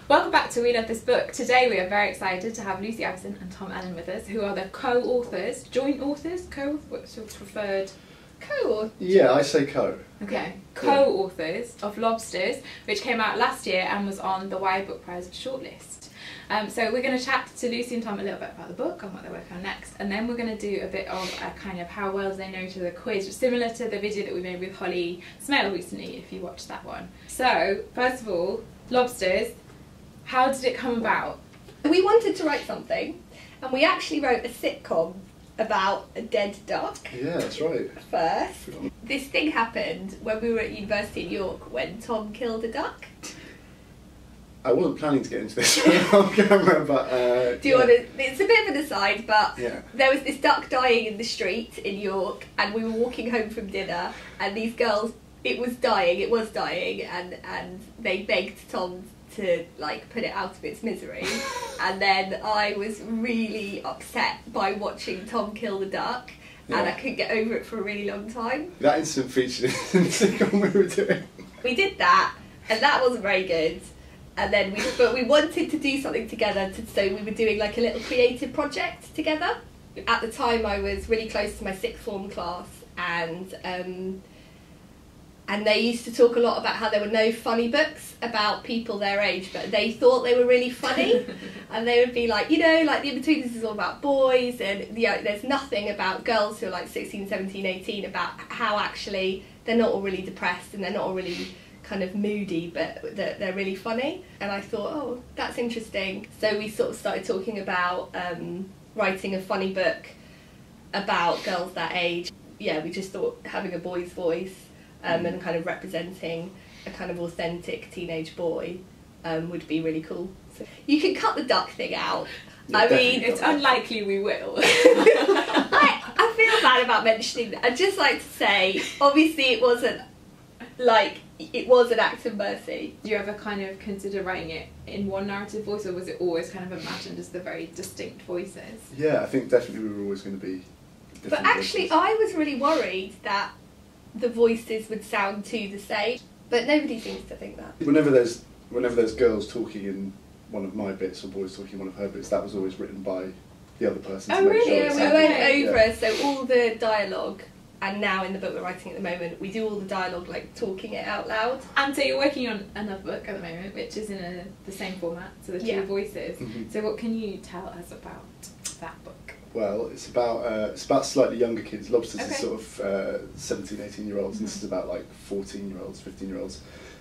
Welcome back to We Love This Book. Today we are very excited to have Lucy Ivison and Tom Allen with us, who are the co-authors, joint authors, what's your preferred? Co-author? Yeah, I say co. Okay, co-authors of Lobsters, which came out last year and was on the Y Book Prize shortlist. So we're going to chat to Lucy and Tom a little bit about the book and what they're working on next, and then we're going to do a bit of a kind of how well they know each other quiz, similar to the video that we made with Holly Smale recently, if you watched that one. So, first of all, Lobsters, how did it come about? We wanted to write something, and we actually wrote a sitcom about a dead duck. Yeah, that's right. First, this thing happened when we were at university in York when Tom killed a duck. I wasn't planning to get into this on camera, but do you want to? It's a bit of an aside, but yeah. There was this duck dying in the street in York, and we were walking home from dinner, and these girls, it was dying, and they begged Tom to like put it out of its misery. And then I was really upset by watching Tom kill the duck, and I couldn't get over it for a really long time. That incident featured in the sitcom we were doing. We did that, and that wasn't very good. And then we wanted to do something together, so we were doing like a little creative project together. At the time I was really close to my sixth form class, and they used to talk a lot about how there were no funny books about people their age, but they thought they were really funny. And they would be like, you know, like The In-Betweeners is all about boys, and there's nothing about girls who are like 16, 17, 18 about how actually they're not all really depressed and they're not all really kind of moody, but they're really funny. And I thought, oh, that's interesting. So we sort of started talking about writing a funny book about girls that age. Yeah, we just thought having a boy's voice and kind of representing a kind of authentic teenage boy would be really cool. So you can cut the duck thing out. Yeah, I mean, It's unlikely we will. I feel bad about mentioning that. I'd just like to say, obviously it wasn't like, it was an act of mercy. Do you ever kind of consider writing it in one narrative voice, or was it always kind of imagined as the very distinct voices? Yeah, I think definitely we were always going to be different. But actually voices. I was really worried that the voices would sound too the same, but nobody seems to think that. Whenever there's girls talking in one of my bits or boys talking in one of her bits, that was always written by the other person. Oh, to make really? Sure Yeah, it we sounded went right. over, so all the dialogue, and now in the book we're writing at the moment, we do all the dialogue like talking it out loud. And so you're working on another book at the moment, which is in the same format, so the two voices. So what can you tell us about that book? Well, it's about slightly younger kids. Lobsters is Okay. sort of 17, 18-year-olds, and this is about like 14-year-olds, 15-year-olds,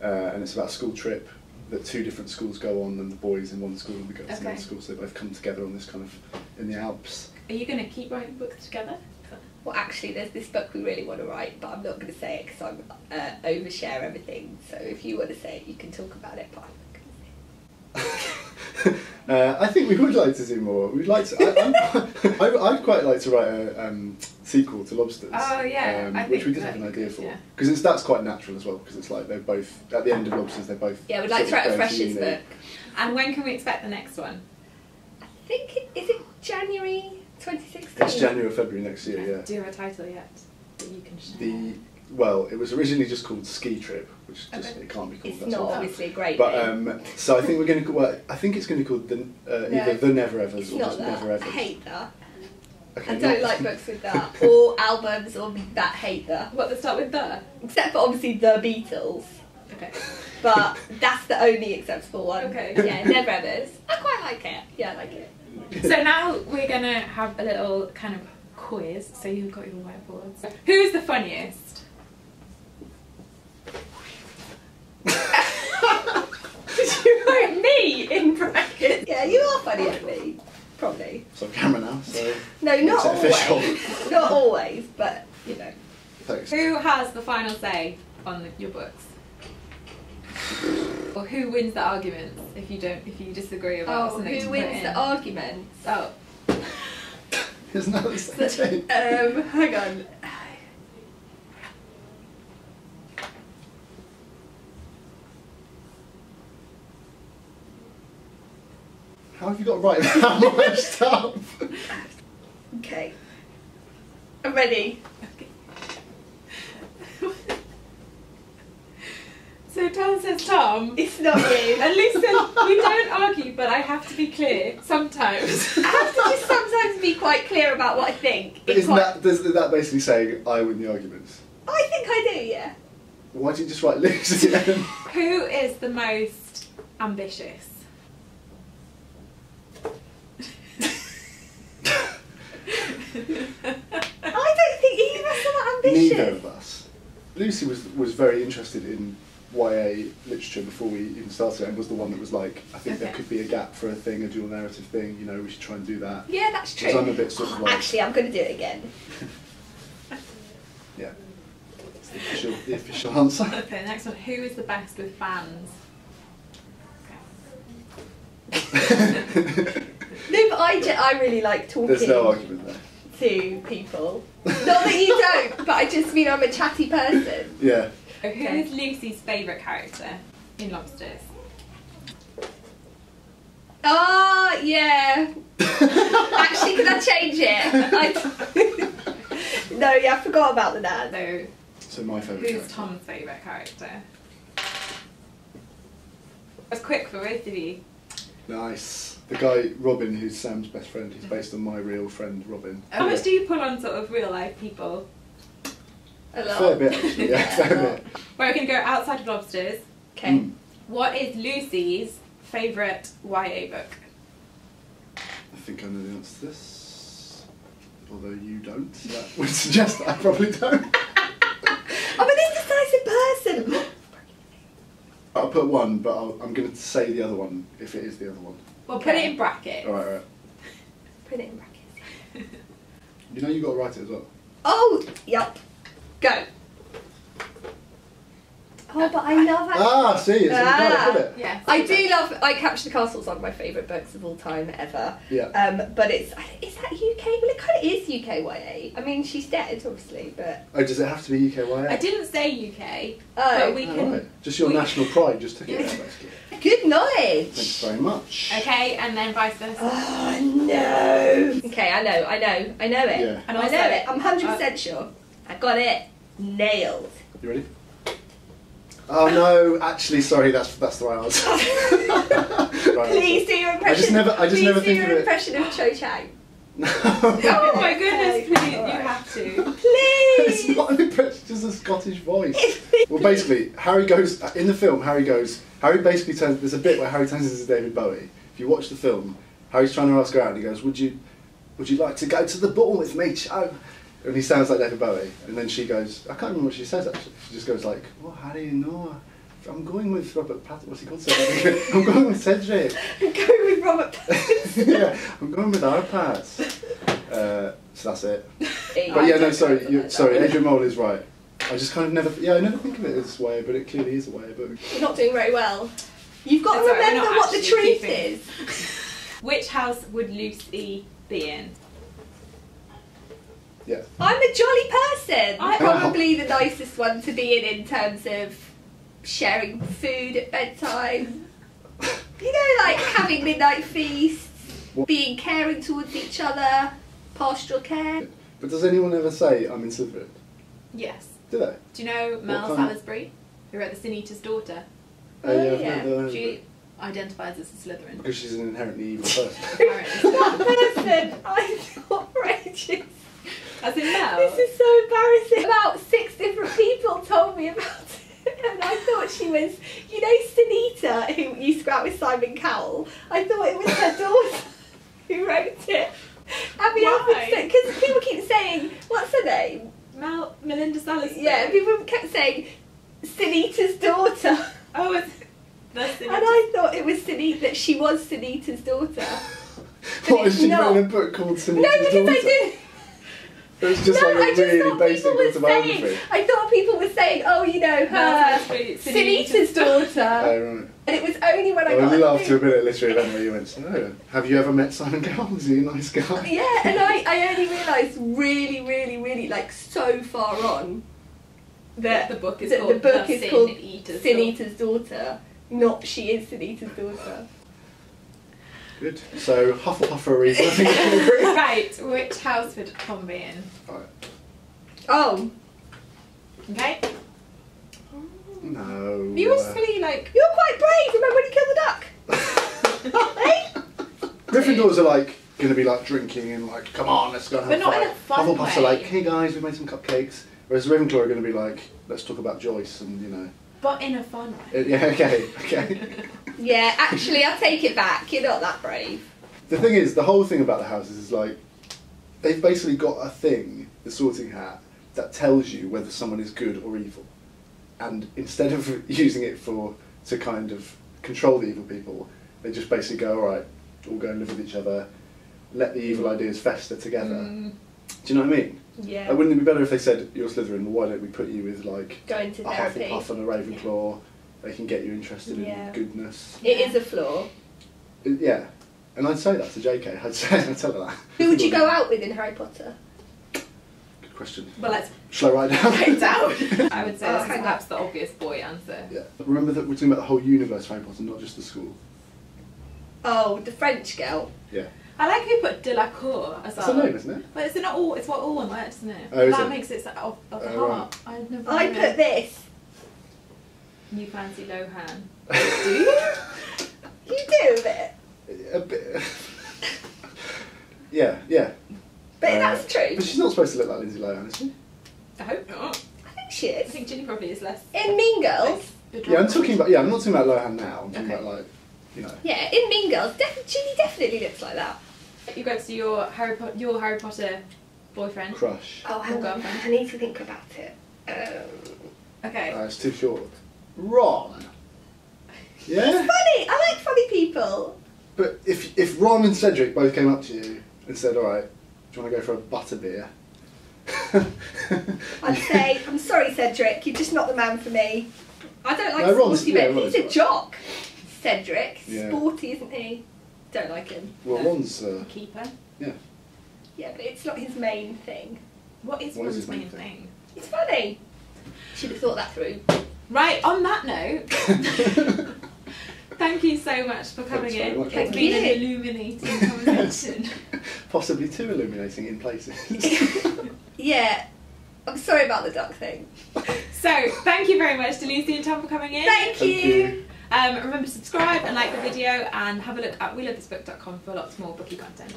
and it's about a school trip that two different schools go on, and the boys in one school and the girls in another school, so they both come together on this kind of in the Alps. Are you going to keep writing books together? Well, actually there's this book we really want to write, but I'm not going to say it because I'm overshare everything, so if you want to say it you can talk about it, but I'm not going to say it. I think we would like to do more. We'd like to. I'd quite like to write a sequel to Lobsters. Oh yeah, I which we think did have an idea for. Yeah. Because that's quite natural as well. Because it's like they're both at the end of Lobsters. They're both. Yeah, we'd like to write a Freshers book. And when can we expect the next one? I think is it January 2016? It's January or February next year. Yeah. Do you have a title yet that you can share? Well, it was originally just called Ski Trip, which just it can't be called. It's that's not all. obviously a great But name. so I think we're going to. Well, I think it's going to be called either The Never Evers It's or not just that. Never Evers. I hate that. Okay, I don't like books with that, or albums or that hate that. What, let's start with the? Except for obviously The Beatles. Okay. But that's the only acceptable one. Okay. Yeah, Never Evers. I quite like it. Yeah, I like it. So now we're going to have a little kind of quiz, so you've got your whiteboards. Who's the funniest? Did you write me in brackets? Yeah, you are funnier than me. Probably. It's on camera now, so. No, not It's official. always. Not always, but you know. Thanks. Who has the final say on your books? Or who wins the arguments if you disagree about something to who put wins in? the arguments? Oh. Isn't that the same thing? Hang on. How have you got to write that much stuff? Okay. I'm ready. So So Tom says Tom. It's not you. And Lucy says, we don't argue, but I have to be clear sometimes. I have to just sometimes be quite clear about what I think. But isn't that basically saying I win the arguments? I think I do, yeah. Why don't you just write Lucy? Who is the most ambitious? I don't think either of us are that ambitious. Neither of us. Lucy was very interested in YA literature before we even started, and was the one that was like, I think there could be a gap for a thing, a dual narrative thing, you know, we should try and do that. Yeah, that's true. Because I'm a bit sort of like... Actually, I'm going to do it again. Yeah. It's the official answer. Okay, next one. Who is the best with fans? No, but I really like talking. There's no argument there. To people. Not that you don't, but I just mean I'm a chatty person. Yeah. Who is Lucy's favourite character in Lobsters? Oh, yeah. Actually, can I change it? No, yeah, I forgot about the dad. So my favourite who's character. Tom's favourite character? That's quick for both of you. Nice. The guy, Robin, who's Sam's best friend, he's based on my real friend, Robin. How much do you pull on sort of real life people? A lot. Fair bit, actually, yeah, fair bit. We're going to go outside of Lobsters. Okay. What is Lucy's favourite YA book? I think I know the answer to this. Although you don't. That would suggest that I probably don't. I'm an indecisive person. I'll put one, but I'm going to say the other one, if it is the other one. Well, put it in brackets. Alright. Put it in brackets. You know you've got to write it as well. Oh, yep. Go. Oh, but I love actually. Ah, see, it's got it. Yes. I do love. Capture the Castle's one of my favourite books of all time ever. Yeah. But is that UK? Well, it kind of is UK YA. I mean, she's dead, obviously, but. Oh, does it have to be UK YA? I didn't say UK, Oh. but we can. Right. Just your national pride just took it out, basically. Good knowledge. Thanks very much. Okay, and then vice versa. Oh no. Okay, I know it. Yeah. And I also, know it. I'm 100% sure. I got it nailed. You ready? Oh no, actually, sorry, that's the right answer. Right Please answer. do your impression. I just never think of it. impression of Cho Chang. No. Oh my goodness, please, All you right. have to. It's Please. not an impression, it's just a Scottish voice. Well, basically, Harry basically turns, there's a bit where Harry turns into David Bowie. If you watch the film, Harry's trying to ask her out and he goes, would you like to go to the ball with me, Cho? And he sounds like David Bowie. And then she goes, I can't remember what she says actually. She just goes like, oh, how do you know? I'm going with Robert Pattinson. What's he called? Cedric. I'm going with Cedric. I'm going with Robert Pattinson. Yeah, I'm going with our pads. So that's it. Hey, But yeah, no, I sorry, don't know sorry, that. Adrian Mole is right. I just kind of never think of it this way, but it clearly is a way book. You're not doing very well. You've got That's to all right, we're remember not what the actually truth keeping- is. Which house would Lucy be in? Yeah. I'm a jolly person. I- Probably the nicest one to be in terms of sharing food at bedtime. You know, like having midnight feasts, What? being caring towards each other, pastoral care. But does anyone ever say I'm in Slytherin? Yes. Do they? Do you know Mel kind of- Salisbury, who wrote The Sin Eater's Daughter? Oh yeah, I've yeah. never heard of She it. identifies as a Slytherin. Because she's an inherently evil person. Apparently. That person, I thought for ages. As in Mel? This is so embarrassing. About 6 different people told me about it, and I thought she was, you know, Sunita, who used to go out with Simon Cowell. I thought it was her daughter who wrote it. Why? Because people keep saying, what's her name? Melinda Salisbury. Yeah, people kept saying Sunita's daughter, Oh, it's that's and I thought it was Sunita, that she was Sunita's daughter. What, has she not. written a book called Sunita's No, because Daughter? I didn't. It was just No, like I a just really thought basic people were autobiography. saying. I thought people were saying, oh, you know, her Sunita's daughter, Oh, right. and it was only when I I got. only a laughed to a thing- bit at a literary event where you went, oh, have you ever met Simon Cowell? Is he a nice guy? Yeah, and I only realised really, like so far on that The book is that called the book The is Sin called Eater's Sin Eater's Daughter, not She is Sin Eater's Daughter. Good. So, Hufflepuffery, I think we can agree. Right, which house would Tom be in? Right. Oh, Okay? No, No. You were really like... You're quite brave. Remember when you killed the duck? Hey? Gryffindors are like going to be like drinking and like, come on, let's go and have But a not fight. in a fun Hufflepuffs are way. like, hey guys, we made some cupcakes. Whereas the Ravenclaw are going to be like, let's talk about Joyce and, you know. But in a fun way. Yeah, okay. Yeah, actually, I'll take it back. You're not that brave. The thing is, the whole thing about the houses is like, they've basically got a thing, the sorting hat, that tells you whether someone is good or evil. And instead of using it to kind of control the evil people, they just basically go, alright, all go and live with each other, let the evil ideas fester together. Do you know what I mean? Yeah. Like, wouldn't it be better if they said, you're Slytherin, well, why don't we put you with like Going to a therapy. Hufflepuff and a Ravenclaw? They can get you interested Yeah. in goodness. It is a flaw. Yeah. And I'd say that to JK. I'd tell her that. Who would you go out with in Harry Potter? Good question. Well, let's Shall I write it down? write it down. I would say Oh, that's hang on. perhaps the obvious boy answer. Yeah. Remember that we're talking about the whole universe of Harry Potter, not just the school. Oh, the French girl. Yeah. I like who put Delacour as It's a well. name, isn't it? But it's not all. It's what all one word, isn't it? Oh, is that it? makes it of the Oh, heart. I'd never. I known. put this. You fancy Lohan? Do you? You do a bit. A bit. Yeah. But that's true. But she's not supposed to look like Lindsay Lohan, is she? I hope not. I think she I is. think Ginny probably is less. In Mean Girls. Yeah, I'm talking about. Yeah, I'm not talking about Lohan now. I'm talking Okay. about like, you know. Yeah, in Mean Girls, Ginny definitely looks like that. You go to your Harry Potter boyfriend. Crush. Oh, hang Or on. girlfriend. I need to think about it. Okay. It's too short. Ron. Yeah. Funny. I like funny people. But if Ron and Cedric both came up to you and said, all right, do you want to go for a butterbeer? I'd say, I'm sorry, Cedric, you're just not the man for me. I don't like No, Ron's- sporty yeah, men. Ron's He's a right. jock. Cedric. Yeah. Sporty, isn't he? Don't like him. Well, No. Ron's. Keeper. Yeah. Yeah, but it's not his main thing. What is What is Ron's his main main thing? thing? It's funny. Should have thought that through. Right. On that note, thank you so much for coming Thanks very in. much. It's Thank been you. an illuminating conversation. Possibly too illuminating in places. Yeah. I'm sorry about the duck thing. So, thank you very much to Lucy and Tom for coming in. Thank Thank you. you. Remember to subscribe and like the video and have a look at welovethisbook.com for lots more booky content.